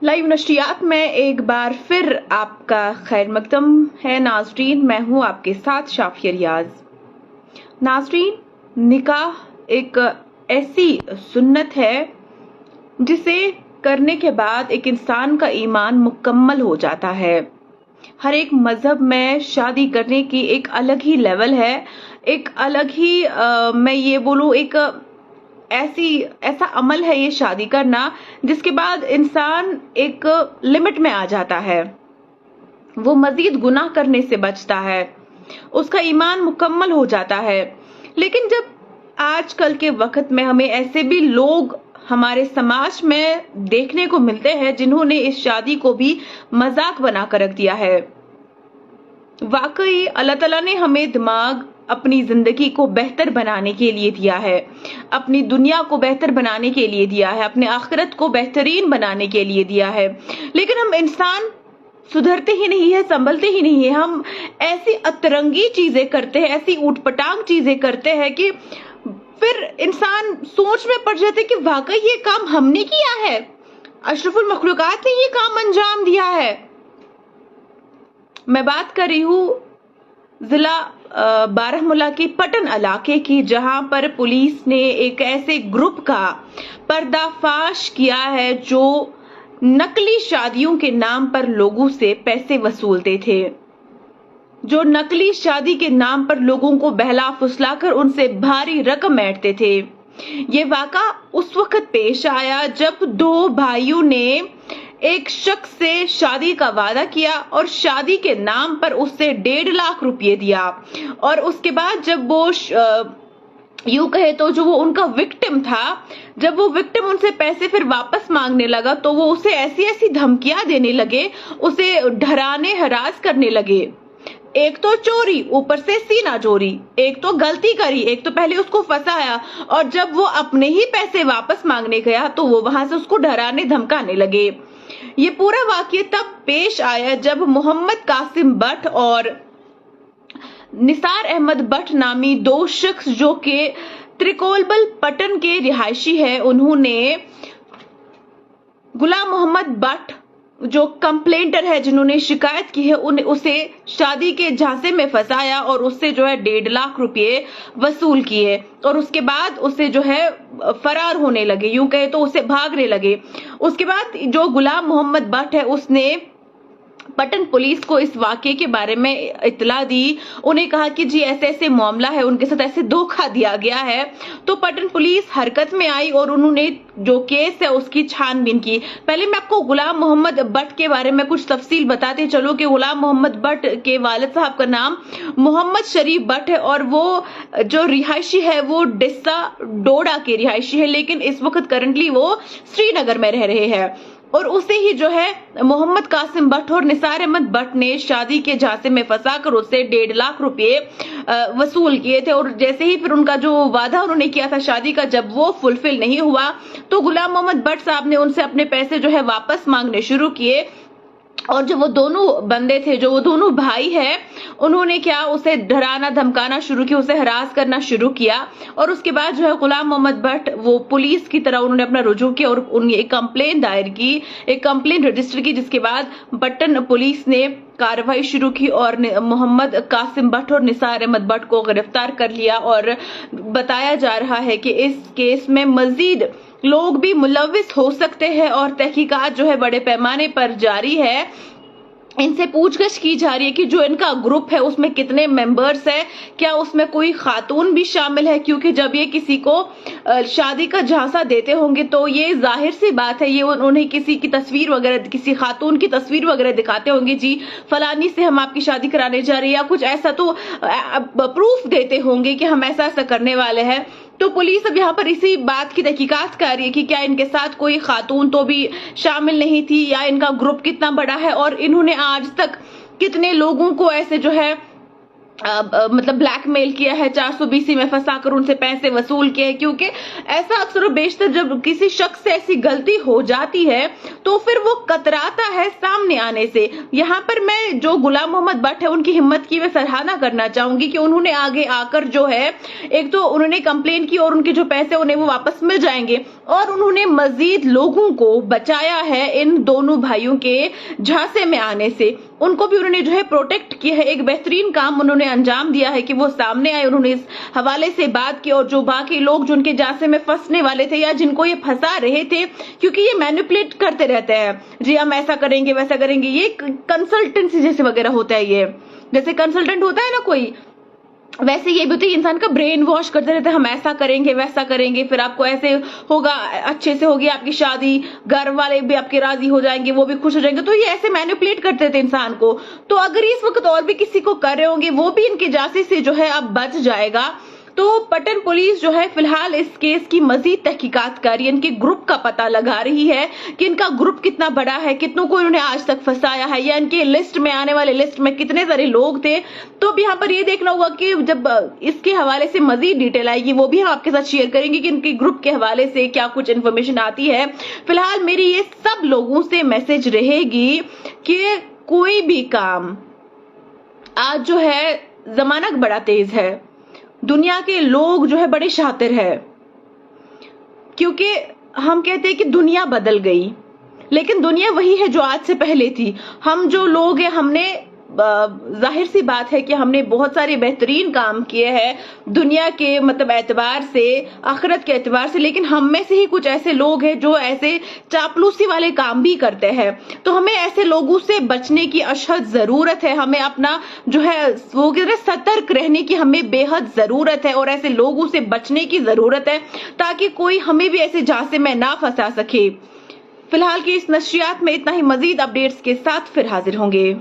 Live नशरियात में एक बार फिर आपका खैर मकदम है नाजरीन। मैं हूं आपके साथ शाफिया रियाज। नाजरीन, निकाह एक ऐसी सुन्नत है जिसे करने के बाद एक इंसान का ईमान मुकम्मल हो जाता है। हर एक मजहब में शादी करने की एक अलग ही लेवल है, एक अलग ही मैं ये बोलूं एक ऐसा अमल है ये शादी करना, जिसके बाद इंसान एक लिमिट में आ जाता है, वो मजीद गुनाह करने से बचता है, उसका ईमान मुकम्मल हो जाता है। लेकिन जब आजकल के वक्त में हमें ऐसे भी लोग हमारे समाज में देखने को मिलते हैं जिन्होंने इस शादी को भी मजाक बनाकर रख दिया है। वाकई अल्लाह ताला ने हमें दिमाग अपनी जिंदगी को बेहतर बनाने के लिए दिया है, अपनी दुनिया को बेहतर बनाने के लिए दिया है, अपने आखिरत को बेहतरीन बनाने के लिए दिया है। लेकिन हम इंसान सुधरते ही नहीं है, संभलते ही नहीं है। हम ऐसी अतरंगी चीजें करते हैं, ऐसी ऊटपटांग चीजें करते हैं कि फिर इंसान सोच में पड़ जाते कि वाकई ये काम हमने किया है, अशरफुल मखलूकात ने ये काम अंजाम दिया है। मैं बात कर रही हूँ जिला बारामूला के पटन इलाके की, जहां पर पुलिस ने एक ऐसे ग्रुप का पर्दाफाश किया है जो नकली शादियों के नाम पर लोगों से पैसे वसूलते थे, जो नकली शादी के नाम पर लोगों को बहला फुसलाकर उनसे भारी रकम ऐंठते थे। ये वाक़ा उस वक्त पेश आया जब दो भाइयों ने एक शख्स से शादी का वादा किया और शादी के नाम पर उससे 1.5 लाख रुपए दिया, और उसके बाद जब वो यूं कहे तो जो वो उनका विक्टिम था, जब वो विक्टिम उनसे पैसे फिर वापस मांगने लगा तो वो उसे ऐसी ऐसी धमकियां देने लगे, उसे डराने हरास करने लगे। एक तो चोरी, ऊपर से सीना चोरी, एक तो गलती करी, एक तो पहले उसको फंसाया, और जब वो अपने ही पैसे वापस मांगने गया तो वो वहां से उसको डराने धमकाने लगे। ये पूरा वाकया तब पेश आया जब मोहम्मद कासिम बट और निसार अहमद बट नामी दो शख्स जो के त्रिकोलबल पटन के रिहायशी है, उन्होंने गुलाम मोहम्मद बट जो कंप्लेंटर है, जिन्होंने शिकायत की है, उसे शादी के झांसे में फंसाया और उससे जो है 1.5 लाख रुपए वसूल किए, और उसके बाद उसे जो है फरार होने लगे, यूं कहे तो उसे भागने लगे। उसके बाद जो गुलाम मोहम्मद बट है उसने पटन पुलिस को इस वाकये के बारे में इत्तला दी। उन्हें कहा कि जी ऐसे ऐसे मामला है, उनके साथ ऐसे धोखा दिया गया है। तो पटन पुलिस हरकत में आई और उन्होंने जो केस है उसकी छानबीन की। पहले मैं आपको गुलाम मोहम्मद बट के बारे में कुछ तफसील बताते चलो कि गुलाम मोहम्मद बट के वालिद साहब का नाम मोहम्मद शरीफ बट है और वो जो रिहायशी है वो डिस्सा डोडा के रिहायशी है, लेकिन इस वक्त करंटली वो श्रीनगर में रह रहे हैं। और उसे ही जो है मोहम्मद कासिम बट और निसार अहमद बट ने शादी के झांसे में फंसाकर उससे 1.5 लाख रुपए वसूल किए थे। और जैसे ही फिर उनका जो वादा उन्होंने किया था शादी का, जब वो फुलफिल नहीं हुआ तो गुलाम मोहम्मद बट साहब ने उनसे अपने पैसे जो है वापस मांगने शुरू किए। और जो वो दोनों बंदे थे, जो वो दोनों भाई हैं, उन्होंने क्या उसे डराना धमकाना शुरू किया, उसे हरास करना शुरू किया। और उसके बाद जो है गुलाम मोहम्मद बट वो पुलिस की तरह उन्होंने अपना रुजू किया और उन्हें एक कंप्लेंट दायर की, एक कंप्लेंट रजिस्टर की, जिसके बाद पटन पुलिस ने कार्रवाई शुरू की और मोहम्मद कासिम बट और निसार अहमद बट को गिरफ्तार कर लिया। और बताया जा रहा है कि इस केस में मजीद लोग भी मुलविस हो सकते हैं और तहकीकात जो है बड़े पैमाने पर जारी है। इनसे पूछगछ की जा रही है कि जो इनका ग्रुप है उसमें कितने मेंबर्स है, क्या उसमें कोई खातून भी शामिल है, क्योंकि जब ये किसी को शादी का झांसा देते होंगे तो ये जाहिर सी बात है ये उन्हें किसी की तस्वीर वगैरह, किसी खातून की तस्वीर वगैरह दिखाते होंगे, जी फलानी से हम आपकी शादी कराने जा रहे हैं, या कुछ ऐसा तो प्रूफ देते होंगे कि हम ऐसा ऐसा करने वाले हैं। तो पुलिस अब यहाँ पर इसी बात की तहकीकात कर रही है कि क्या इनके साथ कोई खातून तो भी शामिल नहीं थी, या इनका ग्रुप कितना बड़ा है और इन्होंने आज तक कितने लोगों को ऐसे जो है मतलब ब्लैकमेल किया है, 420 में फंसाकर उनसे पैसे वसूल किए। क्योंकि ऐसा अक्सर और बेशतर जब किसी शख्स से ऐसी गलती हो जाती है तो फिर वो कतराता है सामने आने से। यहाँ पर मैं जो गुलाम मोहम्मद बट है उनकी हिम्मत की मैं सराहना करना चाहूंगी कि उन्होंने आगे आकर जो है एक तो उन्होंने कंप्लेन की और उनके जो पैसे उन्हें वो वापस मिल जाएंगे, और उन्होंने मजीद लोगों को बचाया है इन दोनों भाइयों के झांसे में आने से। उनको भी उन्होंने जो है प्रोटेक्ट किया है। एक बेहतरीन काम उन्होंने अंजाम दिया है कि वो सामने आए, उन्होंने इस हवाले से बात की, और जो बाकी लोग जो उनके झांसे में फंसने वाले थे या जिनको ये फंसा रहे थे, क्योंकि ये मैनिपुलेट करते रहते हैं, जी हम ऐसा करेंगे वैसा करेंगे, ये कंसल्टेंसी जैसे वगैरह होता है, ये जैसे कंसल्टेंट होता है ना कोई, वैसे ये भी होता है, इंसान का ब्रेन वॉश करते रहते हैं, हम ऐसा करेंगे वैसा करेंगे, फिर आपको ऐसे होगा, अच्छे से होगी आपकी शादी, घर वाले भी आपके राजी हो जाएंगे, वो भी खुश हो जाएंगे। तो ये ऐसे मैनिपुलेट करते थे इंसान को। तो अगर इस वक्त और भी किसी को कर रहे होंगे, वो भी इनके जासे से जो है अब बच जाएगा। तो पटन पुलिस जो है फिलहाल इस केस की मजीद तहकीकात कर रही है, इनके ग्रुप का पता लगा रही है कि इनका ग्रुप कितना बड़ा है, कितनों को इन्होंने आज तक फंसाया है, या इनके लिस्ट में आने वाले लिस्ट में कितने सारे लोग थे। तो अब यहाँ पर ये देखना होगा कि जब इसके हवाले से मजीद डिटेल आएगी वो भी हम आपके साथ शेयर करेंगे कि इनके ग्रुप के हवाले से क्या कुछ इन्फॉर्मेशन आती है। फिलहाल मेरी ये सब लोगों से मैसेज रहेगी कि कोई भी काम, आज जो है जमाना बड़ा तेज है, दुनिया के लोग जो है बड़े शातिर है, क्योंकि हम कहते हैं कि दुनिया बदल गई, लेकिन दुनिया वही है जो आज से पहले थी। हम जो लोग हैं, हमने जाहिर सी बात है कि हमने बहुत सारे बेहतरीन काम किए हैं दुनिया के मतलब एतबार से, आखिरत के एतबार से, लेकिन हम में से ही कुछ ऐसे लोग हैं जो ऐसे चापलूसी वाले काम भी करते हैं। तो हमें ऐसे लोगों से बचने की अशद जरूरत है, हमें अपना जो है वो सतर्क रहने की हमें बेहद जरूरत है, और ऐसे लोगों से बचने की जरूरत है ताकि कोई हमें भी ऐसे झांसे में ना फंसा सके। फिलहाल की इस नशरियात में इतना ही, मजीद अपडेट्स के साथ फिर हाजिर होंगे।